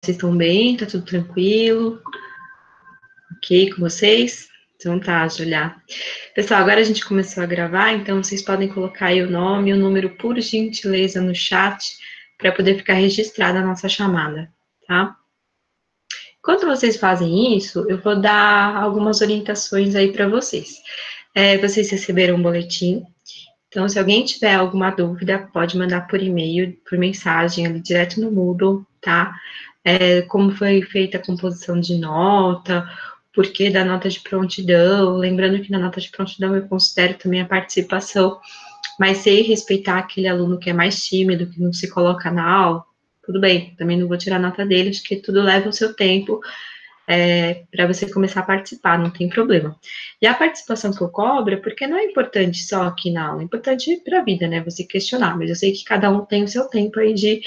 vocês estão bem? Tá tudo tranquilo? Ok com vocês? Então tá, Julia. Pessoal, agora a gente começou a gravar, então vocês podem colocar aí o nome e o número, por gentileza, no chat, para poder ficar registrada a nossa chamada, tá? Enquanto vocês fazem isso, eu vou dar algumas orientações aí para vocês. Vocês receberam um boletim, então se alguém tiver alguma dúvida, pode mandar por e-mail, por mensagem, ali direto no Moodle, tá? Como foi feita a composição de nota, porquê da nota de prontidão, lembrando que na nota de prontidão eu considero também a participação, mas sei respeitar aquele aluno que é mais tímido, que não se coloca na aula, tudo bem, também não vou tirar a nota dele, acho que tudo leva o seu tempo, para você começar a participar, não tem problema. E a participação que eu cobro, porque não é importante só aqui na aula, é importante para a vida, né, você questionar, mas eu sei que cada um tem o seu tempo aí de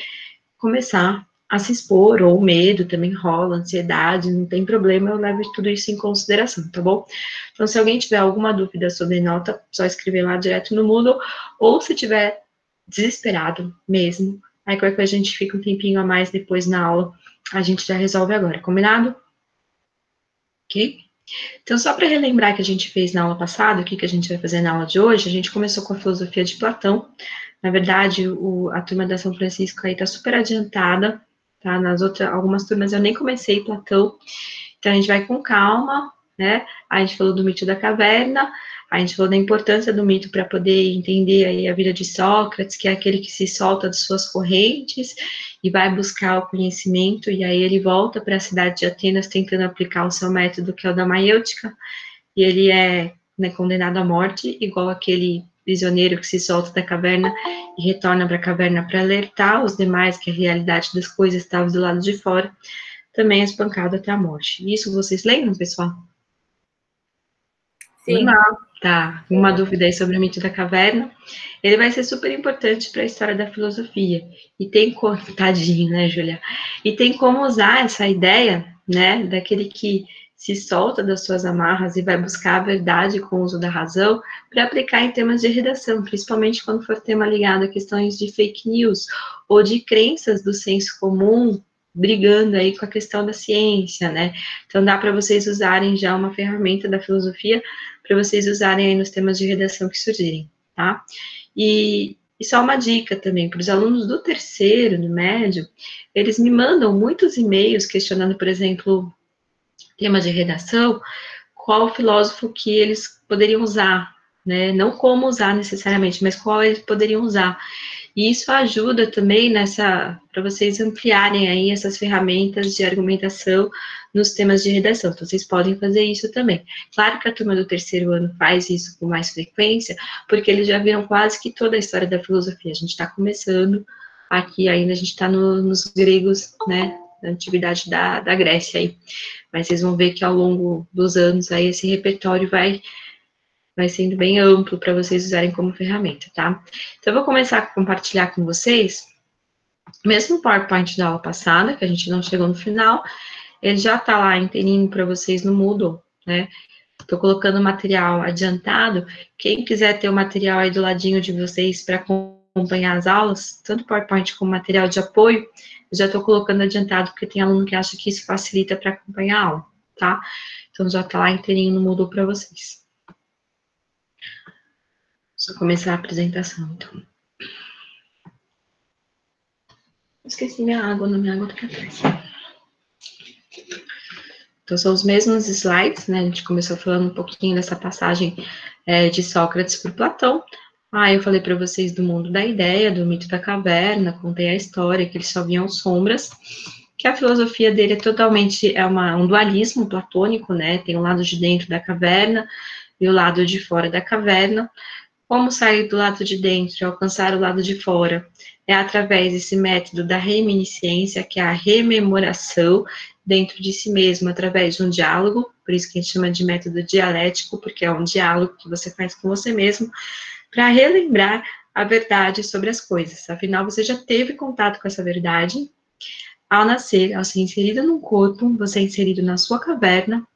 começar a se expor, ou medo também rola, ansiedade, não tem problema, eu levo tudo isso em consideração, tá bom? Então, se alguém tiver alguma dúvida sobre nota, só escrever lá direto no Moodle, ou se tiver desesperado mesmo, aí qualquer coisa a gente fica um tempinho a mais depois na aula, a gente já resolve agora, combinado? Ok? Então, só para relembrar que a gente fez na aula passada, o que a gente vai fazer na aula de hoje, a gente começou com a filosofia de Platão. Na verdade, a turma da São Francisco aí está super adiantada, tá? Algumas turmas eu nem comecei Platão, então a gente vai com calma, né? A gente falou do mito da caverna, a gente falou da importância do mito para poder entender aí a vida de Sócrates, que é aquele que se solta de suas correntes e vai buscar o conhecimento, e aí ele volta para a cidade de Atenas tentando aplicar o seu método, que é o da maiêutica, e ele é, né, condenado à morte, igual aquele prisioneiro que se solta da caverna e retorna para a caverna para alertar os demais que a realidade das coisas estava do lado de fora, também é espancado até a morte. Isso vocês lembram, pessoal? Sim. Não, tá. Uma dúvida aí sobre o mito da caverna. Ele vai ser super importante para a história da filosofia. E tem como, tadinho, né, Júlia? E tem como usar essa ideia, né, daquele que se solta das suas amarras e vai buscar a verdade com o uso da razão para aplicar em temas de redação, principalmente quando for tema ligado a questões de fake news ou de crenças do senso comum brigando aí com a questão da ciência, né? Então dá para vocês usarem já uma ferramenta da filosofia para vocês usarem aí nos temas de redação que surgirem, tá? E só uma dica também, para os alunos do terceiro, do médio, eles me mandam muitos e-mails questionando, por exemplo, temas de redação, qual filósofo que eles poderiam usar, né? Não como usar necessariamente, mas qual eles poderiam usar. E isso ajuda também para vocês ampliarem aí essas ferramentas de argumentação nos temas de redação. Então, vocês podem fazer isso também. Claro que a turma do terceiro ano faz isso com mais frequência, porque eles já viram quase que toda a história da filosofia. A gente está começando aqui ainda, a gente está nos gregos, né, da antiguidade da Grécia aí. Mas vocês vão ver que ao longo dos anos aí esse repertório vai sendo bem amplo para vocês usarem como ferramenta, tá? Então, eu vou começar a compartilhar com vocês, mesmo o PowerPoint da aula passada, que a gente não chegou no final, ele já tá lá inteirinho para vocês no Moodle, né? Estou colocando material adiantado. Quem quiser ter o material aí do ladinho de vocês para acompanhar as aulas, tanto PowerPoint como material de apoio, eu já estou colocando adiantado, porque tem aluno que acha que isso facilita para acompanhar a aula, tá? Então, já tá lá inteirinho no Moodle para vocês. Só começar a apresentação, então. Esqueci minha água, não, minha água tá aqui atrás. Então, são os mesmos slides, né? A gente começou falando um pouquinho dessa passagem de Sócrates por Platão. Eu falei para vocês do mundo da ideia, do mito da caverna, contei a história, que eles só viam sombras, que a filosofia dele é totalmente um dualismo platônico, né? Tem o lado de dentro da caverna e o lado de fora da caverna. Como sair do lado de dentro e alcançar o lado de fora? É através desse método da reminiscência, que é a rememoração dentro de si mesmo, através de um diálogo, por isso que a gente chama de método dialético, porque é um diálogo que você faz com você mesmo, para relembrar a verdade sobre as coisas. Afinal, você já teve contato com essa verdade ao nascer, ao ser inserido num corpo, você é inserido na sua caverna.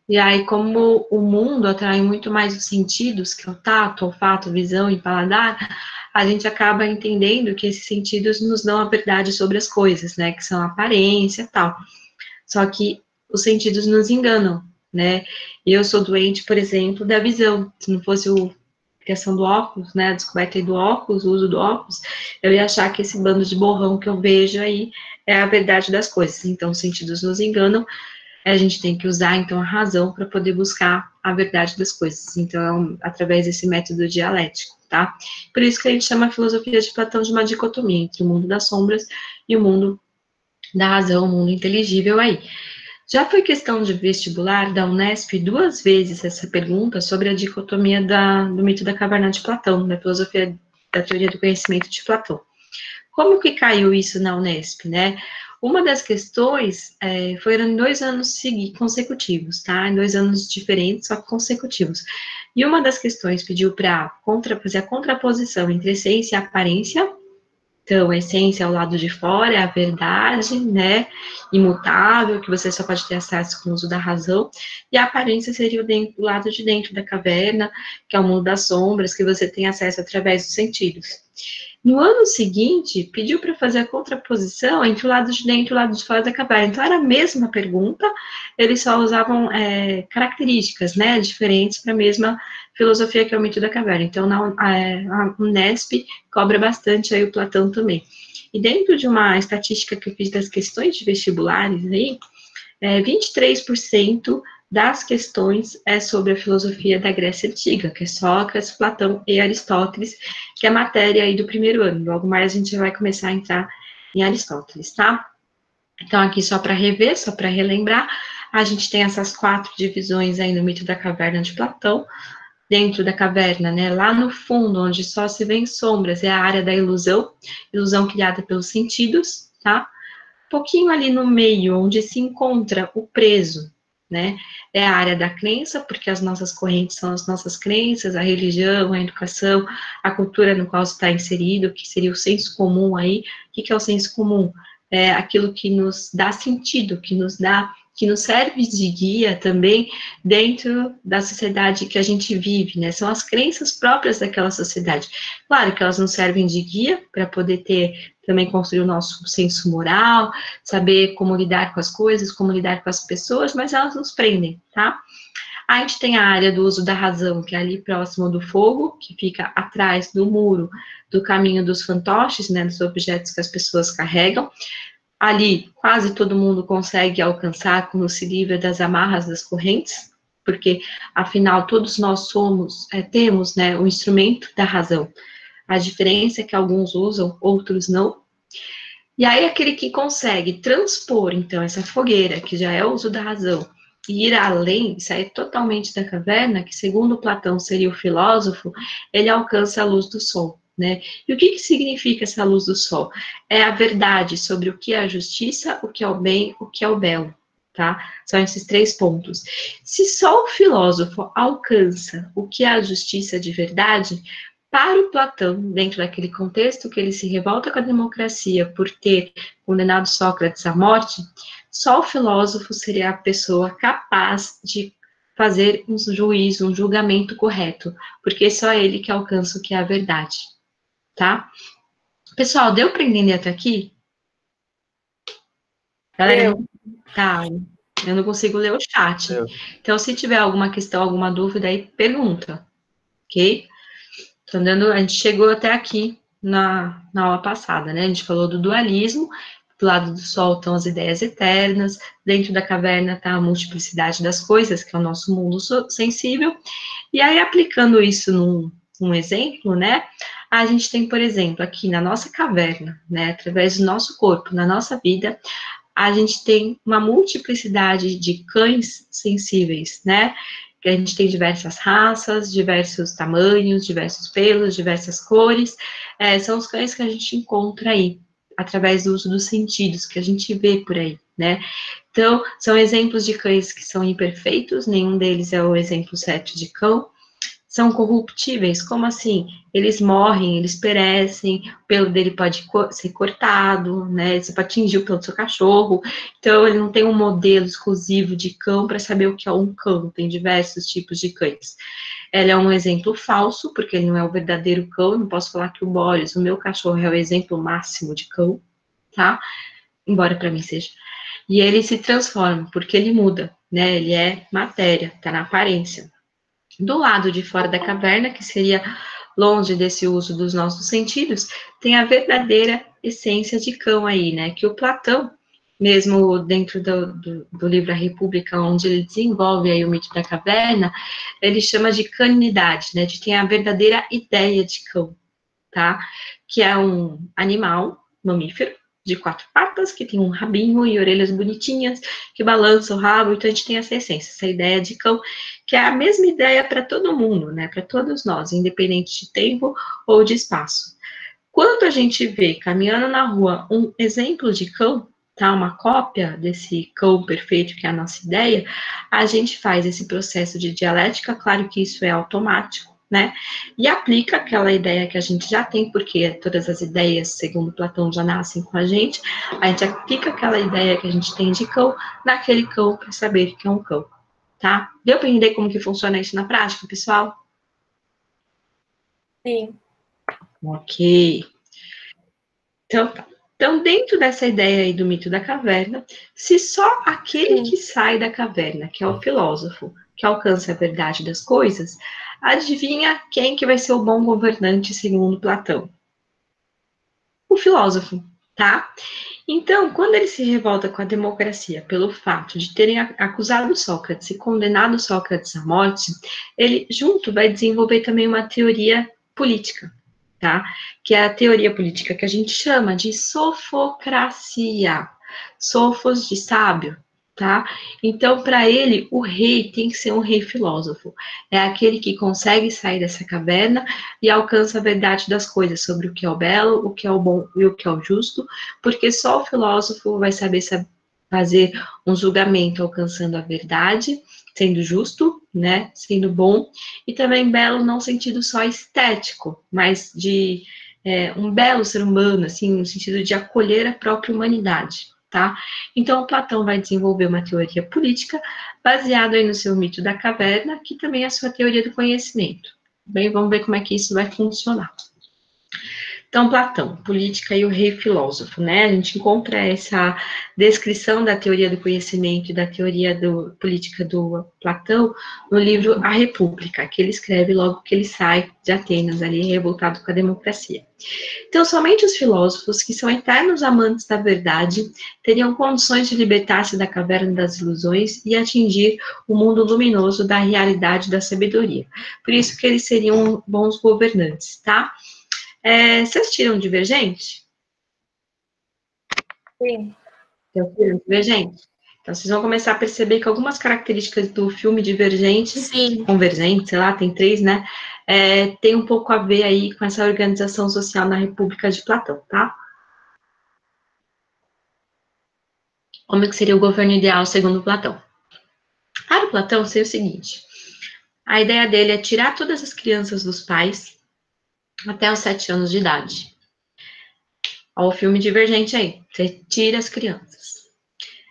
E aí, como o mundo atrai muito mais os sentidos, que é o tato, olfato, visão e paladar, a gente acaba entendendo que esses sentidos nos dão a verdade sobre as coisas, né, que são a aparência e tal. Só que os sentidos nos enganam, né? Eu sou doente, por exemplo, da visão. Se não fosse a criação do óculos, né, a descoberta aí do óculos, o uso do óculos, eu ia achar que esse bando de borrão que eu vejo aí é a verdade das coisas. Então, os sentidos nos enganam, a gente tem que usar, então, a razão para poder buscar a verdade das coisas. Então, através desse método dialético, tá? Por isso que a gente chama a filosofia de Platão de uma dicotomia entre o mundo das sombras e o mundo da razão, o mundo inteligível aí. Já foi questão de vestibular da Unesp 2 vezes essa pergunta sobre a dicotomia do mito da caverna de Platão, da filosofia da teoria do conhecimento de Platão. Como que caiu isso na Unesp, né? Uma das questões foram em 2 anos consecutivos, tá? Em 2 anos diferentes, só que consecutivos. E uma das questões pediu para fazer a contraposição entre essência e aparência. Então, a essência é o lado de fora, é a verdade, né, imutável, que você só pode ter acesso com o uso da razão, e a aparência seria o lado de dentro da caverna, que é o mundo das sombras, que você tem acesso através dos sentidos. No ano seguinte, pediu para fazer a contraposição entre o lado de dentro e o lado de fora da caverna. Então, era a mesma pergunta, eles só usavam características, né, diferentes para a mesma filosofia que é o mito da caverna. Então, a Unesp cobra bastante aí o Platão também. E dentro de uma estatística que eu fiz das questões de vestibulares aí, 23% das questões é sobre a filosofia da Grécia Antiga, que é Sócrates, Platão e Aristóteles, que é a matéria aí do primeiro ano. Logo mais a gente vai começar a entrar em Aristóteles, tá? Então, aqui só para rever, só para relembrar, a gente tem essas 4 divisões aí no mito da caverna de Platão. Dentro da caverna, né, lá no fundo, onde só se vê sombras, é a área da ilusão, ilusão criada pelos sentidos, tá? Um pouquinho ali no meio, onde se encontra o preso, né, é a área da crença, porque as nossas correntes são as nossas crenças, a religião, a educação, a cultura no qual está inserido, que seria o senso comum aí. O que é o senso comum? É aquilo que nos dá sentido, que nos serve de guia também dentro da sociedade que a gente vive, né? São as crenças próprias daquela sociedade. Claro que elas nos servem de guia para poder também construir o nosso senso moral, saber como lidar com as coisas, como lidar com as pessoas, mas elas nos prendem, tá? A gente tem a área do uso da razão, que é ali próximo do fogo, que fica atrás do muro do caminho dos fantoches, né, dos objetos que as pessoas carregam. Ali, quase todo mundo consegue alcançar quando se livra das amarras das correntes, porque, afinal, todos nós temos, né, o instrumento da razão. A diferença é que alguns usam, outros não. E aí, aquele que consegue transpor, então, essa fogueira, que já é o uso da razão, e ir além, sair totalmente da caverna, que, segundo Platão, seria o filósofo, ele alcança a luz do sol. Né? E o que significa essa luz do sol? É a verdade sobre o que é a justiça, o que é o bem, o que é o belo, tá? São esses 3 pontos. Se só o filósofo alcança o que é a justiça de verdade, para o Platão, dentro daquele contexto que ele se revolta com a democracia por ter condenado Sócrates à morte, só o filósofo seria a pessoa capaz de fazer um juízo, um julgamento correto, porque é só ele que alcança o que é a verdade. Tá? Pessoal, deu para entender até aqui? Galera, eu não consigo ler o chat. Então, se tiver alguma questão, alguma dúvida aí, pergunta, ok? A gente chegou até aqui na aula passada, né? A gente falou do dualismo, do lado do sol estão as ideias eternas, dentro da caverna está a multiplicidade das coisas, que é o nosso mundo sensível, e aí aplicando isso num exemplo, né? A gente tem, por exemplo, aqui na nossa caverna, né, através do nosso corpo, na nossa vida, a gente tem uma multiplicidade de cães sensíveis, né? Que a gente tem diversas raças, diversos tamanhos, diversos pelos, diversas cores. São os cães que a gente encontra aí, através do uso dos sentidos, que a gente vê por aí, né? Então, são exemplos de cães que são imperfeitos, nenhum deles é o exemplo certo de cão. são corruptíveis? Como assim? Eles morrem, eles perecem, o pelo dele pode ser cortado, né? Você pode atingir o pelo do seu cachorro. Então, ele não tem um modelo exclusivo de cão para saber o que é um cão. Tem diversos tipos de cães. Ela é um exemplo falso, porque ele não é o verdadeiro cão. Eu não posso falar que o Boris, o meu cachorro, é o exemplo máximo de cão, tá? Embora para mim seja. E ele se transforma, porque ele muda, né? Ele é matéria, tá na aparência. Do lado de fora da caverna, que seria longe desse uso dos nossos sentidos, tem a verdadeira essência de cão aí, né? Que o Platão, mesmo dentro do livro A República, onde ele desenvolve aí o mito da caverna, ele chama de caninidade, né? De ter a verdadeira ideia de cão, tá? Que é um animal mamífero de 4 patas, que tem um rabinho e orelhas bonitinhas, que balança o rabo, então a gente tem essa essência, essa ideia de cão, que é a mesma ideia para todo mundo, né? Para todos nós, independente de tempo ou de espaço. Quando a gente vê caminhando na rua um exemplo de cão, tá? Uma cópia desse cão perfeito que é a nossa ideia, a gente faz esse processo de dialética, claro que isso é automático, né? E aplica aquela ideia que a gente já tem, porque todas as ideias, segundo Platão, já nascem com a gente aplica aquela ideia que a gente tem de cão naquele cão para saber que é um cão, tá? Deu para entender como que funciona isso na prática, pessoal? Sim. Ok. Então, tá. Então, dentro dessa ideia aí do mito da caverna, se só aquele que sai da caverna, que é o filósofo, que alcança a verdade das coisas, adivinha quem que vai ser o bom governante segundo Platão? O filósofo, tá? Então, quando ele se revolta com a democracia pelo fato de terem acusado Sócrates e condenado Sócrates à morte, ele junto vai desenvolver também uma teoria política, tá? Que é a teoria política que a gente chama de sofocracia. Sofos de sábio, tá? Então, para ele, o rei tem que ser um rei filósofo. É aquele que consegue sair dessa caverna e alcança a verdade das coisas sobre o que é o belo, o que é o bom e o que é o justo, porque só o filósofo vai saber fazer um julgamento alcançando a verdade, sendo justo, né, sendo bom, e também belo não sentido só estético, mas de um belo ser humano, assim, no sentido de acolher a própria humanidade, tá? Então, Platão vai desenvolver uma teoria política baseada aí no seu mito da caverna, que também é a sua teoria do conhecimento. Bem, vamos ver como é que isso vai funcionar. Então, Platão, política e o rei filósofo, né? A gente encontra essa descrição da teoria do conhecimento e da teoria política do Platão no livro A República, que ele escreve logo que ele sai de Atenas, ali revoltado com a democracia. Então, somente os filósofos, que são eternos amantes da verdade, teriam condições de libertar-se da caverna das ilusões e atingir o mundo luminoso da realidade da sabedoria. Por isso que eles seriam bons governantes, tá? Vocês assistiram Divergente? Sim. Divergente? Então, vocês vão começar a perceber que algumas características do filme Divergente, Sim. Convergente, sei lá, tem 3, né? Tem um pouco a ver aí com essa organização social na República de Platão, tá? Como que seria o governo ideal segundo Platão? Para o Platão, seria o seguinte: a ideia dele é tirar todas as crianças dos pais até os 7 anos de idade. Olha o filme Divergente aí. Você tira as crianças.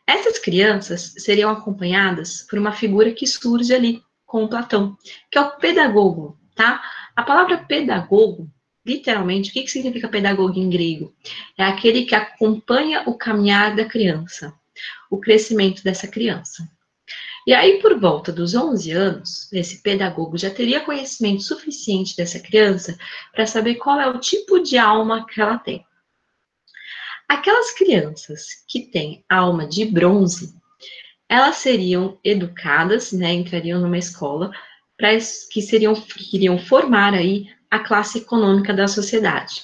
Essas crianças seriam acompanhadas por uma figura que surge ali com o Platão, que é o pedagogo, tá? A palavra pedagogo, literalmente, o que significa pedagogo em grego? É aquele que acompanha o caminhar da criança, o crescimento dessa criança. E aí, por volta dos 11 anos, esse pedagogo já teria conhecimento suficiente dessa criança para saber qual é o tipo de alma que ela tem. Aquelas crianças que têm alma de bronze, elas seriam educadas, né, entrariam numa escola que iriam formar aí a classe econômica da sociedade,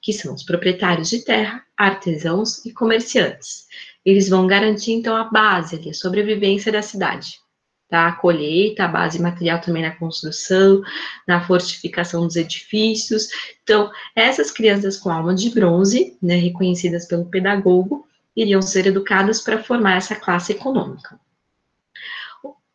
que são os proprietários de terra, artesãos e comerciantes. Eles vão garantir então a base ali, a sobrevivência da cidade, tá? A colheita, a base material também na construção, na fortificação dos edifícios. Então, essas crianças com alma de bronze, né, reconhecidas pelo pedagogo, iriam ser educadas para formar essa classe econômica.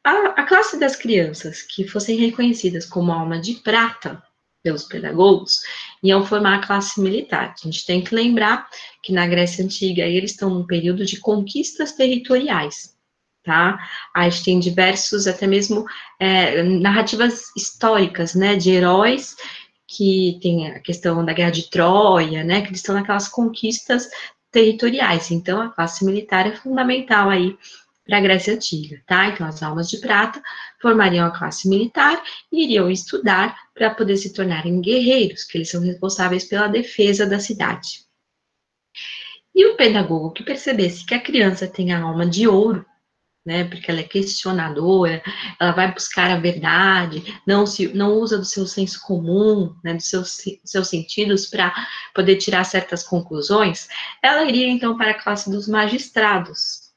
A classe das crianças que fossem reconhecidas como alma de prata pelos pedagogos iam formar a classe militar. A gente tem que lembrar que na Grécia Antiga eles estão num período de conquistas territoriais, tá? A gente tem diversos, até mesmo narrativas históricas, né, de heróis que tem a questão da Guerra de Troia, né, que eles estão naquelas conquistas territoriais. Então, a classe militar é fundamental aí para a Grécia Antiga, tá? Então, as almas de prata formariam a classe militar e iriam estudar para poder se tornarem guerreiros, que eles são responsáveis pela defesa da cidade. E o pedagogo que percebesse que a criança tem a alma de ouro, né, porque ela é questionadora, ela vai buscar a verdade, não usa do seu senso comum, né, dos seus sentidos para poder tirar certas conclusões, ela iria então para a classe dos magistrados.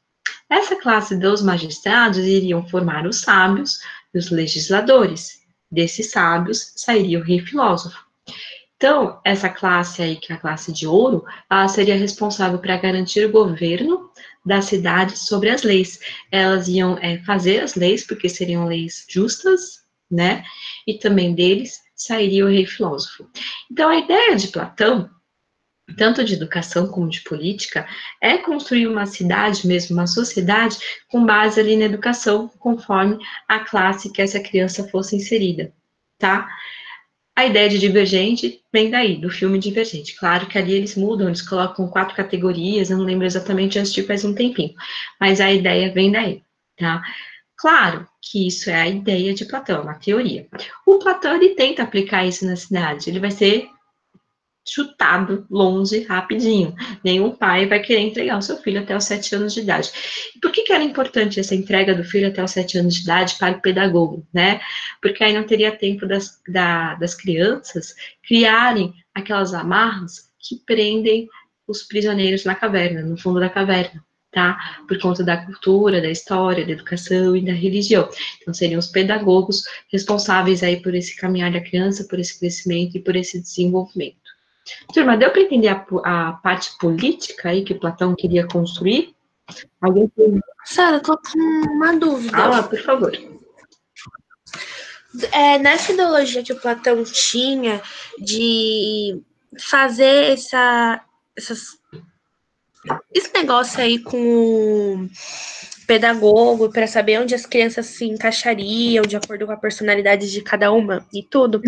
Essa classe dos magistrados iriam formar os sábios e os legisladores. Desses sábios sairia o rei filósofo. Então, essa classe aí, que é a classe de ouro, ela seria responsável para garantir o governo da cidade sobre as leis. Elas iam fazer as leis, porque seriam leis justas, né? E também deles sairia o rei filósofo. Então, a ideia de Platão, tanto de educação como de política, é construir uma cidade mesmo, uma sociedade, com base ali na educação, conforme a classe que essa criança fosse inserida, tá? A ideia de Divergente vem daí, do filme Divergente. Claro que ali eles mudam, eles colocam 4 categorias, eu não lembro exatamente, eu assisti faz um tempinho, mas a ideia vem daí, tá? Claro que isso é a ideia de Platão, uma teoria. O Platão, ele tenta aplicar isso na cidade, ele vai ser chutado longe rapidinho. Nenhum pai vai querer entregar o seu filho até os 7 anos de idade. E por que era importante essa entrega do filho até os 7 anos de idade para o pedagogo, né? Porque aí não teria tempo das crianças criarem aquelas amarras que prendem os prisioneiros na caverna, no fundo da caverna, tá? Por conta da cultura, da história, da educação e da religião. Então, seriam os pedagogos responsáveis aí por esse caminhar da criança, por esse crescimento e por esse desenvolvimento. Turma, deu para entender a parte política aí que Platão queria construir? Alguém tem... Sara, eu tô com uma dúvida. Ah, por favor. Nessa ideologia que o Platão tinha de fazer esse negócio aí com o pedagogo para saber onde as crianças se encaixariam de acordo com a personalidade de cada uma e tudo.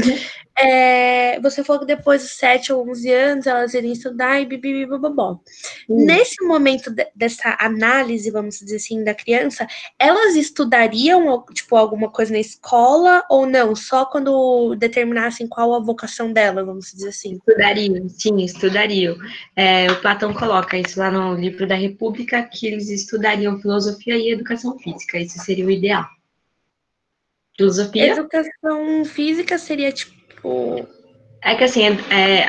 Você falou que depois dos 7 ou 11 anos elas iriam estudar e bibibibobó. Nesse momento dessa análise, vamos dizer assim, da criança, elas estudariam, tipo, alguma coisa na escola ou não? Só quando determinassem qual a vocação dela, vamos dizer assim? Estudariam, sim, estudariam. O Platão coloca isso lá no livro da República, que eles estudariam filosofia e educação física. Esse seria o ideal. Filosofia? Educação física seria, tipo... É que assim,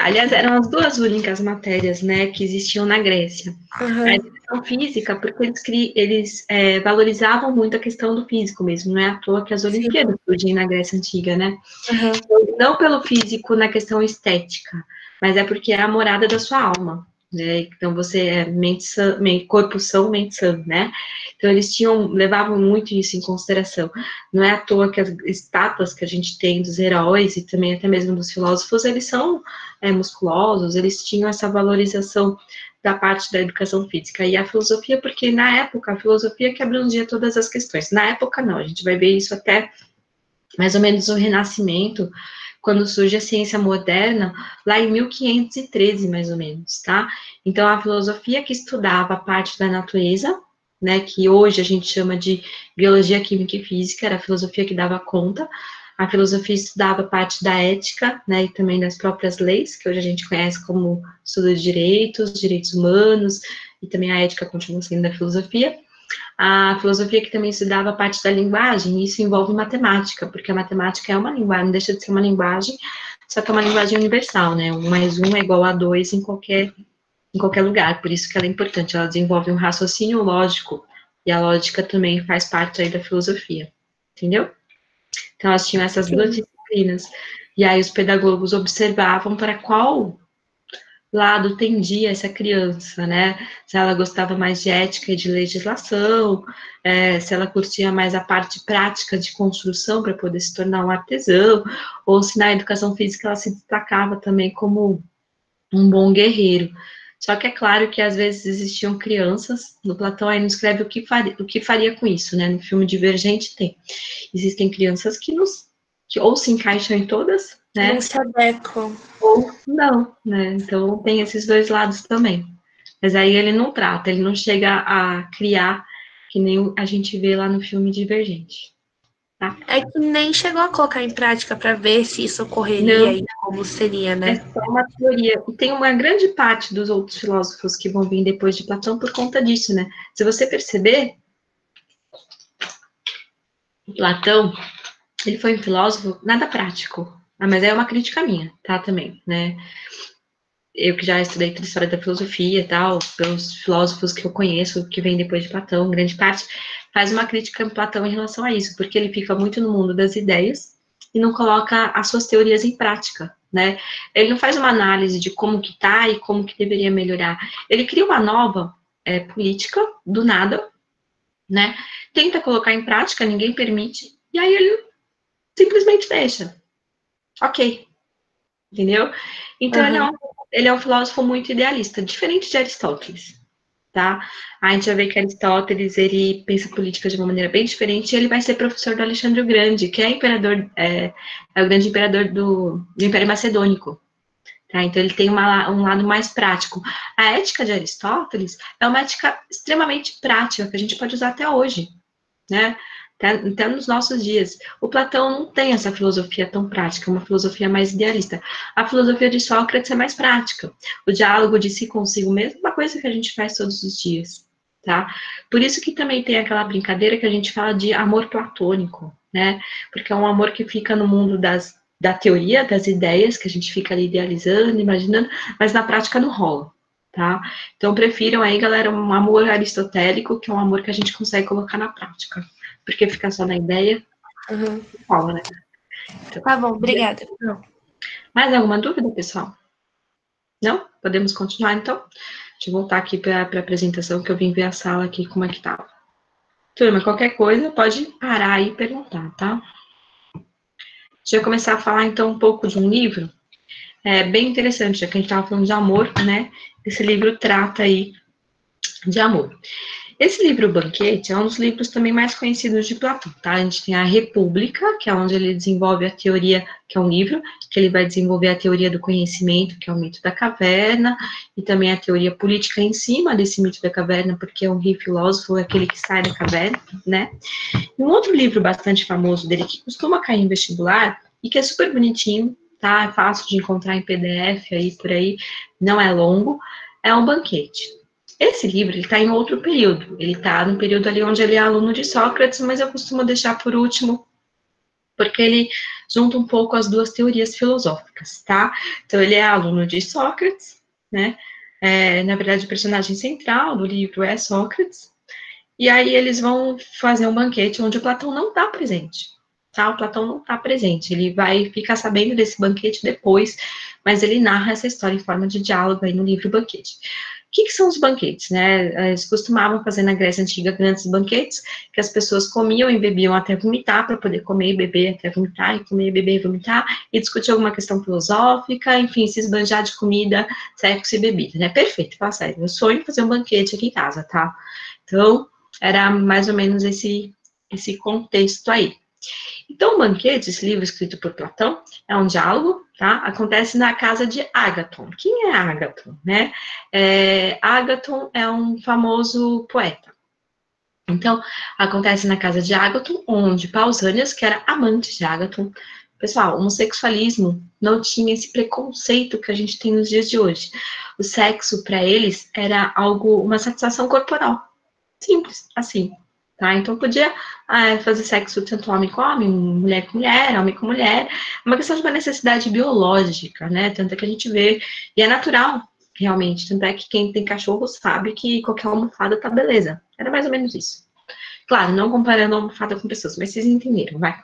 aliás, eram as 2 únicas matérias, né, que existiam na Grécia. A educação física, porque eles valorizavam muito a questão do físico mesmo, não é à toa que as Olimpíadas surgem na Grécia Antiga, né? Não pelo físico na questão estética, mas é porque é a morada da sua alma, né? Então você é corpo são, mente sã, né? Então eles levavam muito isso em consideração. Não é à toa que as estátuas que a gente tem dos heróis e também até mesmo dos filósofos, eles são musculosos, eles tinham essa valorização da parte da educação física. E a filosofia, porque na época, a filosofia que abrangia todas as questões. Na época, não, a gente vai ver isso até mais ou menos o Renascimento, quando surge a ciência moderna, lá em 1513, mais ou menos, tá? Então, a filosofia que estudava a parte da natureza, né, que hoje a gente chama de biologia, química e física, era a filosofia que dava conta. A filosofia estudava a parte da ética, né, e também das próprias leis, que hoje a gente conhece como estudo de direitos humanos, e também a ética continua sendo da filosofia. A filosofia que também estudava a parte da linguagem, e isso envolve matemática, porque a matemática é uma linguagem, não deixa de ser uma linguagem, só que é uma linguagem universal, né? 1 mais 1 é igual a 2 em qualquer lugar, por isso que ela é importante, ela desenvolve um raciocínio lógico, e a lógica também faz parte aí da filosofia, entendeu? Então, elas tinham essas 2 disciplinas, e aí os pedagogos observavam para qual lado tendia essa criança, né? Se ela gostava mais de ética e de legislação, se ela curtia mais a parte prática de construção para poder se tornar um artesão, ou se na educação física ela se destacava também como um bom guerreiro. Só que é claro que às vezes existiam crianças, no Platão aí não escreve o que faria com isso, né? No filme Divergente tem. Existem crianças que ou se encaixam em todas, né? Não se adequam. Ou não, né? Então tem esses dois lados também. Mas aí ele não trata, ele não chega a criar que nem a gente vê lá no filme Divergente. Tá? É que nem chegou a colocar em prática para ver se isso ocorreria Não, e como seria, é né? só uma teoria. E tem uma grande parte dos outros filósofos que vão vir depois de Platão por conta disso, né? Se você perceber, Platão, ele foi um filósofo nada prático. Ah, mas é uma crítica minha, tá, também, né? Eu que já estudei toda a história da filosofia e tal, pelos filósofos que eu conheço, que vêm depois de Platão, grande parte, faz uma crítica a Platão em relação a isso, porque ele fica muito no mundo das ideias e não coloca as suas teorias em prática, né? Ele não faz uma análise de como que tá e como que deveria melhorar. Ele cria uma nova política, do nada, né? Tenta colocar em prática, ninguém permite, e aí ele simplesmente deixa. Ok, entendeu? Então ele é um filósofo muito idealista, diferente de Aristóteles, tá? A gente vai ver que Aristóteles, ele pensa política de uma maneira bem diferente, e ele vai ser professor do Alexandre o Grande, que é imperador, é o grande imperador do Império Macedônico, tá? Então ele tem um lado mais prático. A ética de Aristóteles é uma ética extremamente prática, que a gente pode usar até hoje, né? Até nos nossos dias. O Platão não tem essa filosofia tão prática, uma filosofia mais idealista. A filosofia de Sócrates é mais prática. O diálogo de si consigo mesmo é uma coisa que a gente faz todos os dias, tá? Por isso que também tem aquela brincadeira que a gente fala de amor platônico, né? Porque é um amor que fica no mundo da teoria, das ideias, que a gente fica ali idealizando, imaginando, mas na prática não rola, tá? Então, prefiram aí, galera, um amor aristotélico, que é um amor que a gente consegue colocar na prática. Porque ficar só na ideia, rola, né? Então, Tá bom, obrigada. mais alguma dúvida, pessoal? Não? Podemos continuar, então? Deixa eu voltar aqui para a apresentação, que eu vim ver a sala aqui, como é que tá. Turma, qualquer coisa, pode parar aí e perguntar, tá? Deixa eu começar a falar, então, um pouco de um livro. É bem interessante, já que a gente estava falando de amor, né? Esse livro trata aí de amor. Esse livro, O Banquete, é um dos livros também mais conhecidos de Platão, tá? A gente tem a República, que é onde ele desenvolve a teoria, que é um livro, que ele vai desenvolver a teoria do conhecimento, que é o mito da caverna, e também a teoria política em cima desse mito da caverna, porque é um rei filósofo, é aquele que sai da caverna, né? E um outro livro bastante famoso dele, que costuma cair em vestibular, e que é super bonitinho, tá? É fácil de encontrar em PDF aí, por aí, não é longo, é O Banquete. Esse livro, ele está em outro período. Ele está no período ali onde ele é aluno de Sócrates, mas eu costumo deixar por último, porque ele junta um pouco as duas teorias filosóficas, tá? Então, ele é aluno de Sócrates, né? Na verdade, o personagem central do livro é Sócrates, e aí eles vão fazer um banquete onde o Platão não está presente, tá? O Platão não está presente, ele vai ficar sabendo desse banquete depois, mas ele narra essa história em forma de diálogo aí no livro Banquete. O que são os banquetes, né? Eles costumavam fazer na Grécia Antiga grandes banquetes, que as pessoas comiam e bebiam até vomitar, para poder comer e beber até vomitar, e comer, beber e vomitar, e discutir alguma questão filosófica, enfim, se esbanjar de comida, sexo e bebida, né? Perfeito, fala sério, eu sonho fazer um banquete aqui em casa, tá? Então, era mais ou menos esse contexto aí. Então, o Banquete, esse livro escrito por Platão, é um diálogo, tá? Acontece na casa de Ágaton. Quem é Ágaton, né? Ágaton é um famoso poeta. Então, acontece na casa de Ágaton, onde Pausânias, que era amante de Ágaton, pessoal, o homossexualismo não tinha esse preconceito que a gente tem nos dias de hoje. O sexo, para eles, era algo, uma satisfação corporal. Simples, assim, tá? Então, podia fazer sexo tanto homem com homem, mulher com mulher, homem com mulher. É uma questão de uma necessidade biológica, né? Tanto é que a gente vê, e é natural, realmente. Tanto é que quem tem cachorro sabe que qualquer almofada tá beleza. Era mais ou menos isso. Claro, não comparando a almofada com pessoas, mas vocês entenderam, vai.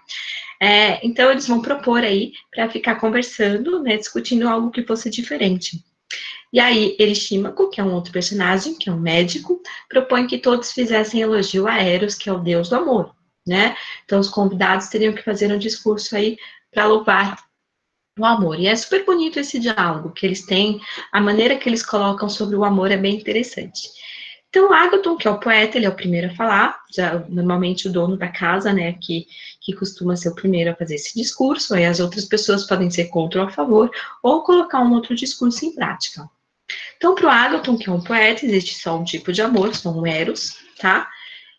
Então, eles vão propor aí para ficar conversando, né? Discutindo algo que fosse diferente. E aí, Eristímaco, que é um outro personagem, que é um médico, propõe que todos fizessem elogio a Eros, que é o deus do amor, né? Então, os convidados teriam que fazer um discurso aí para louvar o amor. E é super bonito esse diálogo que eles têm, a maneira que eles colocam sobre o amor é bem interessante. Então, Ágaton, que é o poeta, ele é o primeiro a falar, já, normalmente o dono da casa, né, que costuma ser o primeiro a fazer esse discurso, aí as outras pessoas podem ser contra ou a favor, ou colocar um outro discurso em prática. Então, para o Ágaton, que é um poeta, existe só um tipo de amor, são um Eros, tá?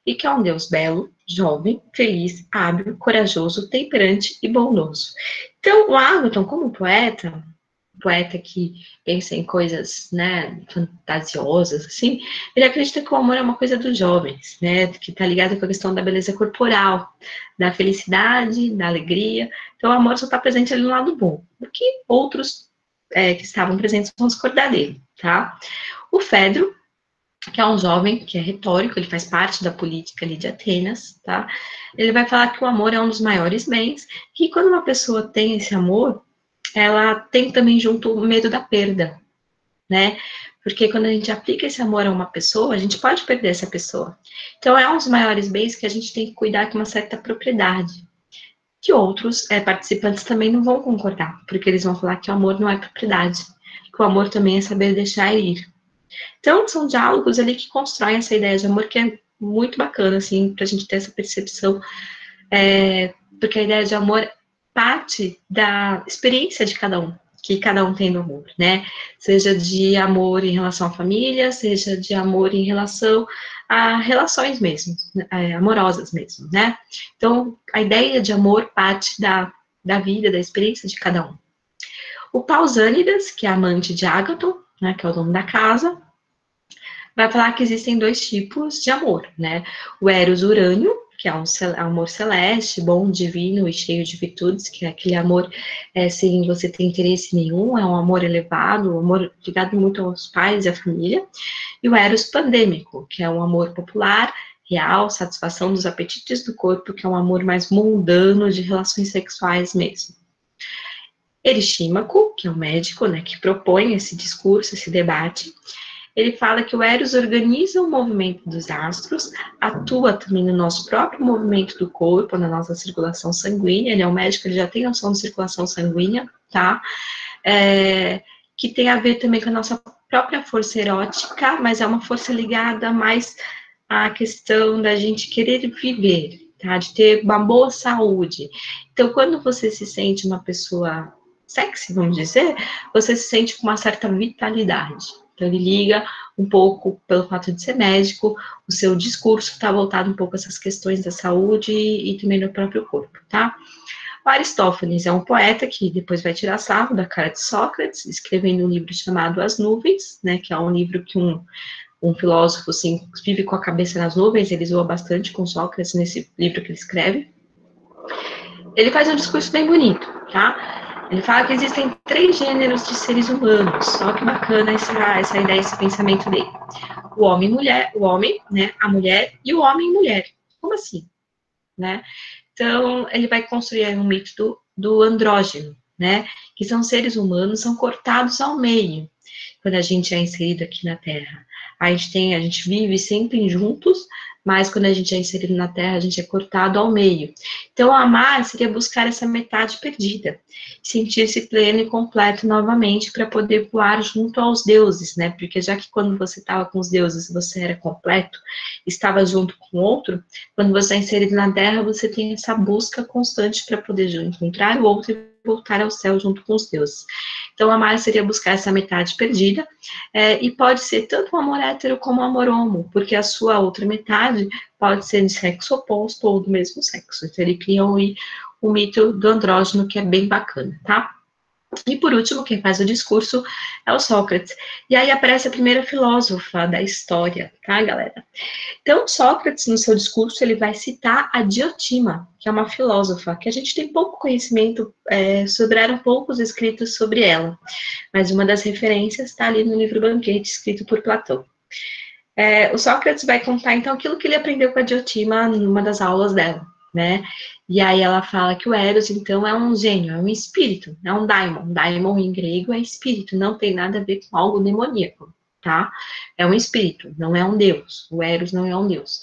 E que é um deus belo, jovem, feliz, hábil, corajoso, temperante e bondoso. Então, o Ágaton, como poeta que pensa em coisas, né, fantasiosas, assim, ele acredita que o amor é uma coisa dos jovens, né, que está ligado com a questão da beleza corporal, da felicidade, da alegria. Então, o amor só está presente ali no lado bom, o que outros que estavam presentes vão discordar dele, tá? O Fedro, que é um jovem que é retórico, ele faz parte da política ali de Atenas, tá? Ele vai falar que o amor é um dos maiores bens, e quando uma pessoa tem esse amor, ela tem também junto o medo da perda, né? Porque quando a gente aplica esse amor a uma pessoa, a gente pode perder essa pessoa. Então, é um dos maiores bens que a gente tem que cuidar com uma certa propriedade. Que outros participantes também não vão concordar, porque eles vão falar que o amor não é propriedade, que o amor também é saber deixar ir. Então, são diálogos ali que constroem essa ideia de amor que é muito bacana, assim, para a gente ter essa percepção, porque a ideia de amor parte da experiência de cada um, que cada um tem no amor, né? Seja de amor em relação à família, seja de amor em relação a relações mesmo, amorosas mesmo, né? Então, a ideia de amor parte da vida, da experiência de cada um. O Pausânidas, que é amante de Ágaton, né, que é o dono da casa, vai falar que existem dois tipos de amor, né? O Eros Urânio, que é um amor celeste, bom, divino e cheio de virtudes, que é aquele amor sem você ter interesse nenhum, é um amor elevado, um amor ligado muito aos pais e à família. E o Eros Pandêmico, que é um amor popular, real, satisfação dos apetites do corpo, que é um amor mais mundano, de relações sexuais mesmo. Eristímaco, que é um médico, né, que propõe esse discurso, esse debate, ele fala que o Eros organiza o movimento dos astros, atua também no nosso próprio movimento do corpo, na nossa circulação sanguínea. Ele é um médico, ele já tem noção de circulação sanguínea, tá? Que tem a ver também com a nossa própria força erótica, mas é uma força ligada mais à questão da gente querer viver, tá? De ter uma boa saúde. Então, quando você se sente uma pessoa sexy, vamos dizer, você se sente com uma certa vitalidade. Então, ele liga um pouco pelo fato de ser médico, o seu discurso está voltado um pouco a essas questões da saúde e também do próprio corpo, tá? O Aristófanes é um poeta que depois vai tirar sarro da cara de Sócrates, escrevendo um livro chamado As Nuvens, né, que é um livro que um filósofo, assim, vive com a cabeça nas nuvens, ele zoa bastante com Sócrates nesse livro que ele escreve. Ele faz um discurso bem bonito, tá? Ele fala que existem 3 gêneros de seres humanos. Olha que bacana essa ideia, esse pensamento dele. O homem e mulher, o homem, né, a mulher e o homem e mulher. Como assim? Né? Então, ele vai construir um mito do andrógeno, né? Que são seres humanos, são cortados ao meio, quando a gente é inserido aqui na Terra. A gente vive sempre juntos, mas quando a gente é inserido na Terra, a gente é cortado ao meio. Então, amar seria buscar essa metade perdida, sentir-se pleno e completo novamente para poder voar junto aos deuses, né? Porque já que quando você estava com os deuses, você era completo, estava junto com outro, quando você é inserido na Terra, você tem essa busca constante para poder encontrar o outro e voltar ao céu junto com os deuses. Então, amar seria buscar essa metade perdida, e pode ser tanto um amor hétero como um amor homo, porque a sua outra metade pode ser de sexo oposto ou do mesmo sexo. Então, ele cria o mito do andrógeno, que é bem bacana, tá? E por último, quem faz o discurso é o Sócrates. E aí aparece a primeira filósofa da história, tá, galera? Então, Sócrates, no seu discurso, ele vai citar a Diotima, que é uma filósofa, que a gente tem pouco conhecimento sobre, eram poucos escritos sobre ela, mas uma das referências está ali no livro Banquete, escrito por Platão. O Sócrates vai contar, então, aquilo que ele aprendeu com a Diotima numa das aulas dela. né? E aí ela fala que o Eros, então, é um gênio, é um espírito, é um daimon. Daimon em grego é espírito, não tem nada a ver com algo demoníaco, tá? É um espírito, não é um deus. O Eros não é um deus.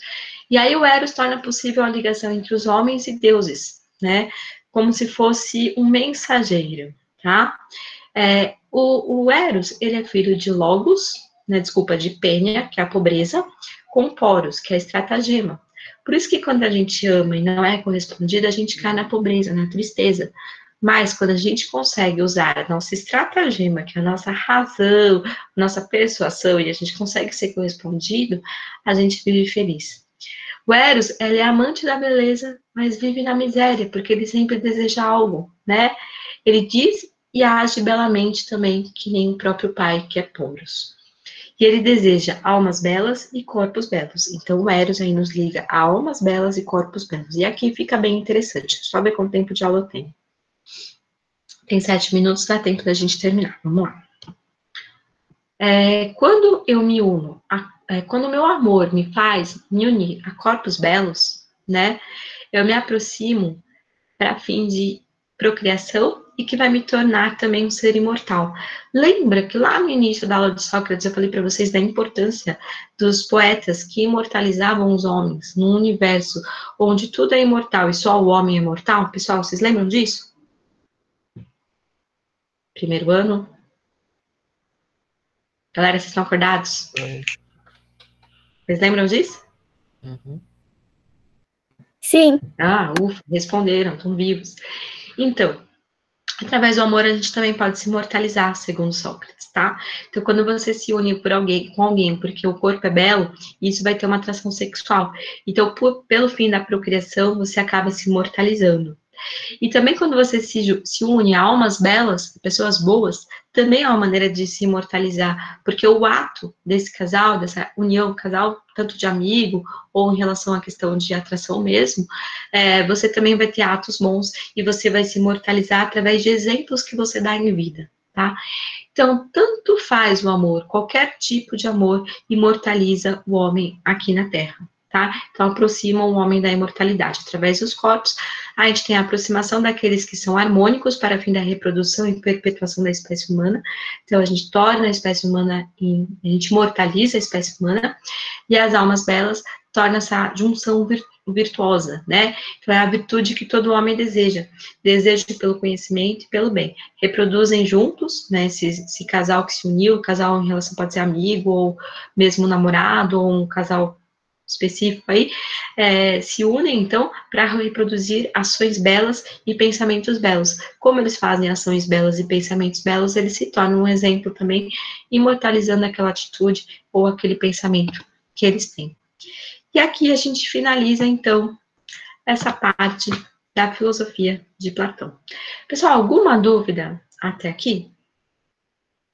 E aí o Eros torna possível a ligação entre os homens e deuses, né? Como se fosse um mensageiro, tá? O Eros, ele é filho de Logos, né, desculpa, de Pênia, que é a pobreza, com Poros, que é a estratagema. Por isso que quando a gente ama e não é correspondido, a gente cai na pobreza, na tristeza. Mas quando a gente consegue usar a nossa estratagema, que é a nossa razão, a nossa persuasão, e a gente consegue ser correspondido, a gente vive feliz. O Eros, ele é amante da beleza, mas vive na miséria, porque ele sempre deseja algo, né? Ele diz e age belamente também, que nem o próprio pai, que é Poros. E ele deseja almas belas e corpos belos. Então, o Eros aí nos liga a almas belas e corpos belos. E aqui fica bem interessante. Só ver quanto tempo de aula tem. Tem 7 minutos, dá tempo da gente terminar. Vamos lá. Quando eu me uno, quando o meu amor me faz me unir a corpos belos, né? Eu me aproximo para fim de procriação e que vai me tornar também um ser imortal. Lembra que lá no início da aula de Sócrates eu falei para vocês da importância dos poetas que imortalizavam os homens num universo onde tudo é imortal e só o homem é mortal? Pessoal, vocês lembram disso? Primeiro ano? Galera, vocês estão acordados? Vocês lembram disso? Uhum. Sim. Ah, ufa, responderam, estão vivos. Então, através do amor, a gente também pode se imortalizar, segundo Sócrates, tá? Então, quando você se une com alguém porque o corpo é belo, isso vai ter uma atração sexual. Então, pelo fim da procriação, você acaba se imortalizando. E também quando você se une a almas belas, pessoas boas, também é uma maneira de se imortalizar, porque o ato desse casal, dessa união, casal, tanto de amigo, ou em relação à questão de atração mesmo, você também vai ter atos bons e você vai se imortalizar através de exemplos que você dá em vida, tá? Então, tanto faz o amor, qualquer tipo de amor imortaliza o homem aqui na Terra, tá? Então, aproxima o homem da imortalidade. Através dos corpos, a gente tem a aproximação daqueles que são harmônicos para fim da reprodução e perpetuação da espécie humana. Então, a gente torna a espécie humana, a gente imortaliza a espécie humana, e as almas belas torna essa junção virtuosa, né? Então, é a virtude que todo homem deseja. Desejo pelo conhecimento e pelo bem. Reproduzem juntos, né? Esse casal que se uniu, casal em relação pode ser amigo, ou mesmo namorado, ou um casal específico aí, se unem, então, para reproduzir ações belas e pensamentos belos. Como eles fazem ações belas e pensamentos belos, eles se tornam um exemplo também, imortalizando aquela atitude ou aquele pensamento que eles têm. E aqui a gente finaliza, então, essa parte da filosofia de Platão. Pessoal, alguma dúvida até aqui?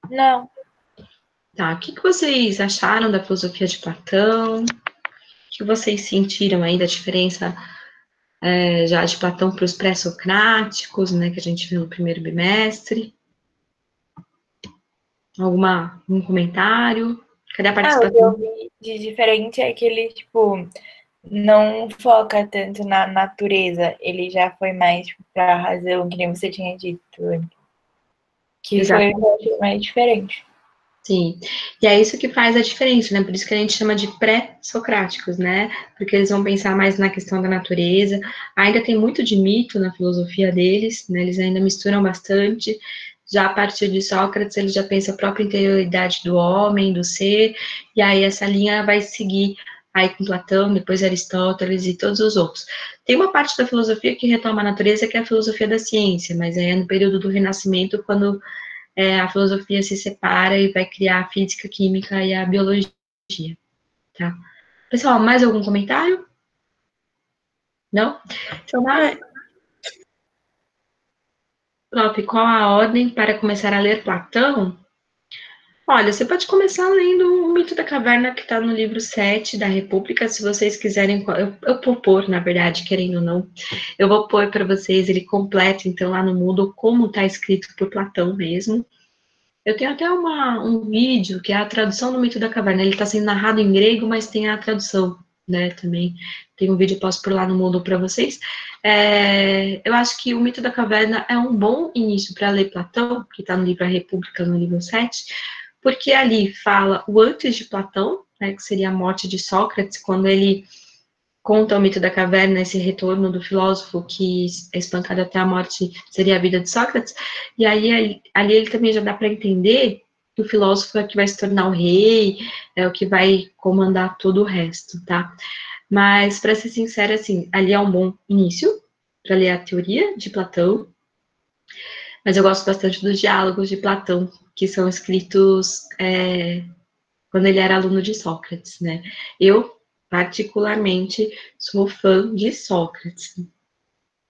Não. Tá, o que vocês acharam da filosofia de Platão? O que vocês sentiram aí da diferença já de Platão para os pré-socráticos, né, que a gente viu no primeiro bimestre? Algum comentário? Cadê a O que participação? eu vi de diferente é que ele, tipo, não foca tanto na natureza. Ele já foi mais pra razão, que nem você tinha dito. Que Exato. foi eu achei mais diferente. Sim, e é isso que faz a diferença, né? Por isso que a gente chama de pré-socráticos, né? Porque eles vão pensar mais na questão da natureza. Ainda tem muito de mito na filosofia deles, né? Eles ainda misturam bastante. Já a partir de Sócrates, ele já pensa a própria interioridade do homem, do ser, e aí essa linha vai seguir aí com Platão, depois Aristóteles e todos os outros. Tem uma parte da filosofia que retoma a natureza, que é a filosofia da ciência, mas é no período do Renascimento, quando a filosofia se separa e vai criar a física, a química e a biologia, tá? Pessoal, mais algum comentário? Não? Então, Prop, qual a ordem para começar a ler Platão? Olha, você pode começar lendo O Mito da Caverna, que está no livro 7 da República, se vocês quiserem, eu vou pôr, na verdade, querendo ou não, eu vou pôr para vocês ele completo, então, lá no Moodle, como está escrito por Platão mesmo. Eu tenho até um vídeo, que é a tradução do Mito da Caverna, ele está sendo narrado em grego, mas tem a tradução, né, também tem um vídeo, posso pôr lá no Moodle para vocês. Eu acho que o Mito da Caverna é um bom início para ler Platão, que está no livro A República, no livro 7, porque ali fala o antes de Platão, né, que seria a morte de Sócrates, quando ele conta o Mito da Caverna, esse retorno do filósofo que é espancado até a morte, seria a vida de Sócrates, e aí ali ele também já dá para entender que o filósofo é que vai se tornar o rei, é o que vai comandar todo o resto, tá? Mas, para ser sincera, assim, ali é um bom início para ler a teoria de Platão, mas eu gosto bastante dos diálogos de Platão, que são escritos quando ele era aluno de Sócrates, né? Eu, particularmente, sou fã de Sócrates.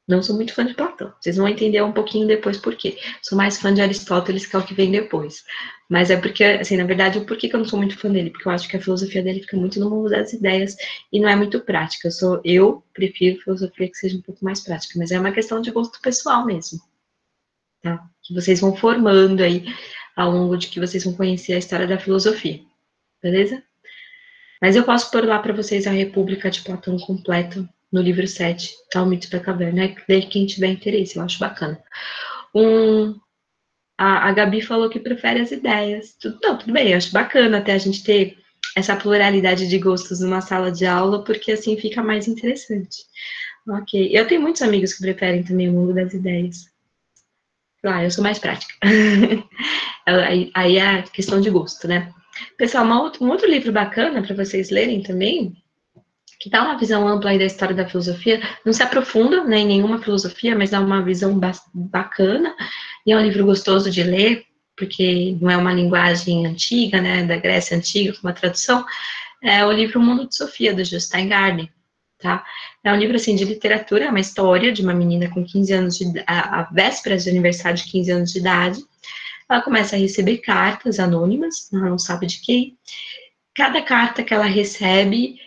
Não sou muito fã de Platão. Vocês vão entender um pouquinho depois por quê. Sou mais fã de Aristóteles, que é o que vem depois. Mas é porque, assim, na verdade, por que eu não sou muito fã dele? Porque eu acho que a filosofia dele fica muito no mundo das ideias e não é muito prática. Eu prefiro filosofia que seja um pouco mais prática, mas é uma questão de gosto pessoal mesmo, tá? Que vocês vão formando aí ao longo de que vocês vão conhecer a história da filosofia, beleza? Mas eu posso pôr lá para vocês a República de Platão completo no livro 7, tá? O Mito da Caverna, né? Quem tiver interesse, eu acho bacana. A Gabi falou que prefere as ideias. Tudo bem, eu acho bacana até a gente ter essa pluralidade de gostos numa sala de aula, porque assim fica mais interessante. Ok. Eu tenho muitos amigos que preferem também o mundo das ideias. Eu sou mais prática. Aí é questão de gosto, né? Pessoal, um outro livro bacana para vocês lerem também, que dá uma visão ampla aí da história da filosofia, não se aprofunda, né, em nenhuma filosofia, mas dá uma visão bacana, e é um livro gostoso de ler, porque não é uma linguagem antiga, né, da Grécia Antiga, com uma tradução, é o livro O Mundo de Sofia, do Jostein Gaarder, tá? É um livro, assim, de literatura, é uma história de uma menina com 15 anos a vésperas de aniversário de 15 anos de idade. Ela começa a receber cartas anônimas, ela não sabe de quem. Cada carta que ela recebe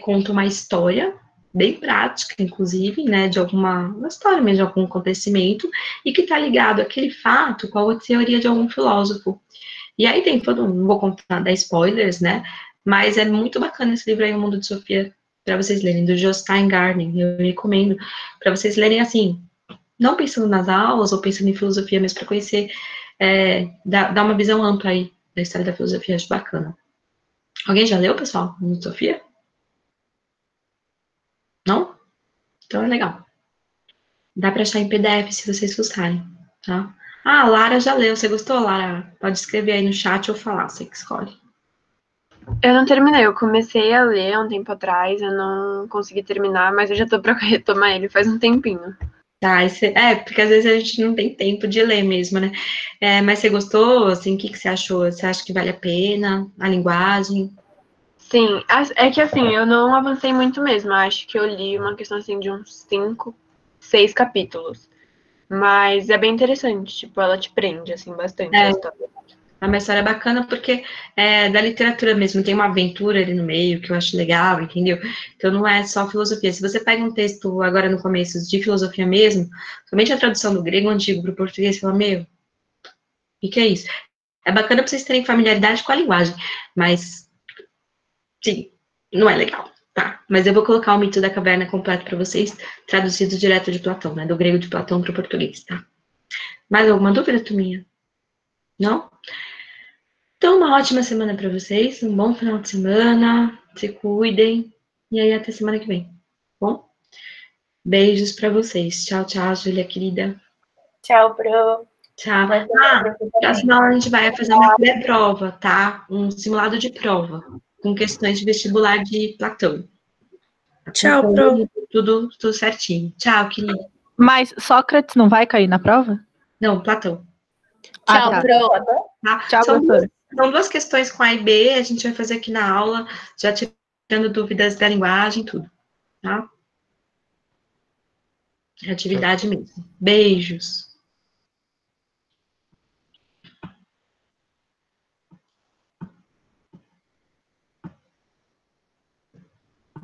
conta uma história, bem prática, inclusive, né, de uma história mesmo, de algum acontecimento, e que está ligado àquele fato com a teoria de algum filósofo. E aí tem todo, não vou contar, dar spoilers, né, mas é muito bacana esse livro aí, O Mundo de Sofia, para vocês lerem, do Jostein Gaarder. Eu recomendo para vocês lerem assim, não pensando nas aulas ou pensando em filosofia, mas para conhecer, dar uma visão ampla aí da história da filosofia, acho bacana. Alguém já leu, pessoal? O Mundo de Sofia? Não? Então é legal. Dá para achar em PDF se vocês gostarem, tá? Ah, a Lara já leu. Você gostou, Lara? Pode escrever aí no chat ou falar, você que escolhe. Eu não terminei, eu comecei a ler um tempo atrás, eu não consegui terminar, mas eu já tô pra retomar ele faz um tempinho. Tá, porque às vezes a gente não tem tempo de ler mesmo, né? Mas você gostou, assim, o que você achou? Você acha que vale a pena? A linguagem? Sim, é que assim, eu não avancei muito mesmo, eu acho que eu li uma questão assim de uns 5, 6 capítulos. Mas é bem interessante, tipo, ela te prende, assim, bastante a história. É uma história bacana porque é da literatura mesmo, tem uma aventura ali no meio que eu acho legal, entendeu? Então não é só filosofia. Se você pega um texto agora no começo de filosofia mesmo, somente a tradução do grego antigo para o português, você fala, meu, o que é isso? É bacana para vocês terem familiaridade com a linguagem, mas, sim, não é legal, tá? Mas eu vou colocar o Mito da Caverna completo para vocês, traduzido direto de Platão, né? Do grego de Platão para o português, tá? Mais alguma dúvida, turminha? Não? Então, uma ótima semana para vocês, um bom final de semana, se cuidem, e aí até semana que vem, tá bom? Beijos para vocês. Tchau, tchau, Júlia, querida. Tchau, Pro. Tchau. Próxima aula a gente vai fazer uma pré-prova, tá? Um simulado de prova, com questões de vestibular de Platão. Tchau, Pro. Tudo certinho. Tchau, querida. Mas Sócrates não vai cair na prova? Não, Platão. Tchau, tá. Pro. Tá? Tchau, professora. São duas questões com A e B, a gente vai fazer aqui na aula, já tirando dúvidas da linguagem, tudo, tá? É atividade mesmo. Beijos.